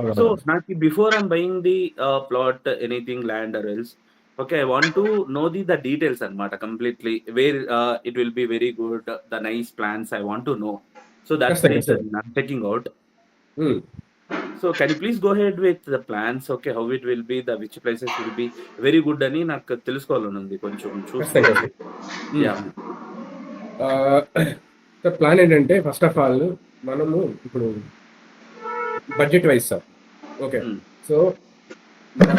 అవును. So, Naki, before I'm buying the plot, anything land or else, okay, I want to know the details and matter completely where it will be very good, the nice plans I want to know. So that's the ఖచ్చితంగా. reason I'm checking out. హ్మ్. So can you please go ahead with the plans? Okay, how it will be, the which places will be very good అని నాకు తెలుసుకోవాలని ఉంది కొంచెం ఖచ్చితంగా. చూసుకోవచ్చు. హ్మ్. Yeah. సో, ప్లాన్ ఏంటంటే ఫస్ట్ ఆఫ్ ఆల్ మనము ఇప్పుడు budget wise sir. Okay. Hmm. So, మన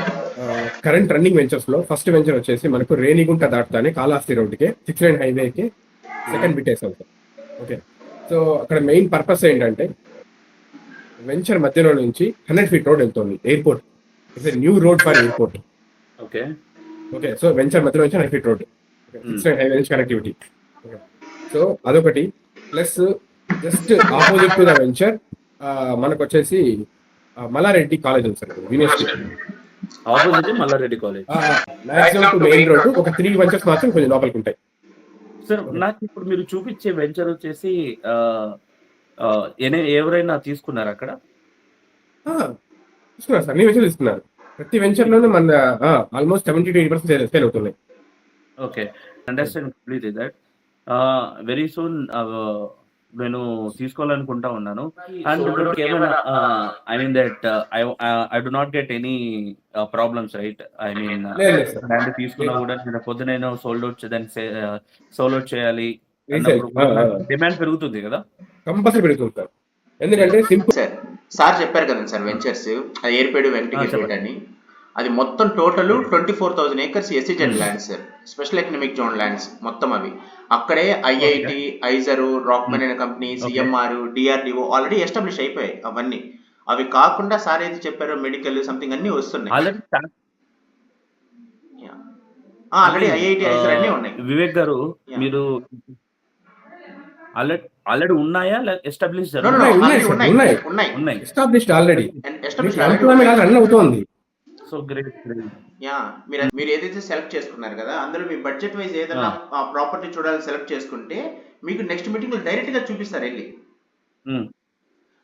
కరెంట్ రన్నింగ్ వెంచర్స్‌లో ఫస్ట్ వెంచర్ వచ్చేసి మనకు రేణిగుంట దాటుతానే కాళహస్తి రోడ్డుకి 6 లైన్ హైవేకి సెకండ్ బిట్ వేసాం సార్. ఓకే. సో, అక్కడ మెయిన్ పర్పస్ ఏంటంటే వెంచర్ మధ్యలో నుంచి 100 ఫీట్ రోడ్ వెళ్తుంది airport. It's a new road for airport. Okay. Okay. So, venture మధ్యలో నుంచి 100 feet road. Okay. 6 line highway నుంచి కనెక్టివిటీ. ఓకే. సో, అదొకటి. Plus just opposite to the venture మనకొచ్చేసి మల్లారెడ్డి కాలేజ్ ఉంది sir university. Opposite Mallareddy college. Maximum to main road ఒక 3 ventures మాత్రం కొంచెం లోపలికి ఉంటాయి. సార్ నాకు ఇప్పుడు మీరు చూపించే వెంచర్ వచ్చేసి ఎవరైనా తీసుకున్నారు అక్కడ? తీసుకున్నారు సార్, అన్ని వెంచర్లు తీసుకున్నారు. ప్రతి వెంచర్లోనూ మన ఆల్మోస్ట్ 70-80% సేల్ అవుతున్నాయి. Okay, understand completely that. Very soon నేను తీసుకోవాలనుకుంటా ఉన్నాను. అండ్ ఏమైనా I mean that I do not get any problems right? I mean land తీసుకున్నా కూడా నేను పొద్దునైనా సోల్డ్ అవుట్ చేయాలి అన్నప్పుడు డిమాండ్ పెరుగుతుంది కదా? కంపల్సరీ పెరుగుతుంది సార్. ఎందుకంటే సింపుల్ సార్ చెప్పారు కదండి sir, ventures Yerpedu Venkatagiri road అని, అది మొత్తం total 24,000 acres SEZ lands sir, special economic zone lands మొత్తం అవి. అక్కడే ఐఐటి, ఐజరు, రాక్మెన్ అనే company, CMR, DRDO already establish అయిపోయాయి అవన్నీ. అవి కాకుండా సార్ ఏది చెప్పారో మెడికల్ సంథింగ్ అన్ని వస్తున్నాయి ఆల్రెడీ. ఐఐటి, ఐజర్ అన్ని ఉన్నాయి. వివేక్ గారు, మీరు ఆల్రెడీ ఉన్నాయా ఎస్టాబ్లిష్? ఉన్నాయి, ఎస్టాబ్లిష్డ్ ఆల్రెడీ, రన్ అవుతోంది. So great. మీరు ఏదైతే సెలెక్ట్ చేసుకున్నారు కదా, అందులో మీ బడ్జెట్ వైజ్ ఏదైనా ప్రాపర్టీ చూడాలని సెలెక్ట్ చేసుకుంటే మీకు నెక్స్ట్ మీటింగ్ లో డైరెక్ట్ గా చూపిస్తారు వెళ్ళి.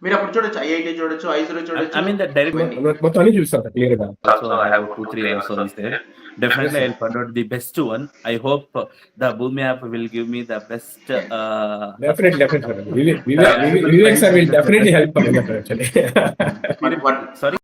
మీరు అప్పుడు చూడొచ్చు, ఐఐటి చూడొచ్చు, ఐజర్ చూడొచ్చు. I mean that direct మొత్తం అన్ని చూపిస్తారు క్లియర్ గా. Also I have 2-3 episodes there. Definitely I'll find out the best one. I hope the Boomi app will give me the best. Definitely. Vivek sir will definitely help. Sorry.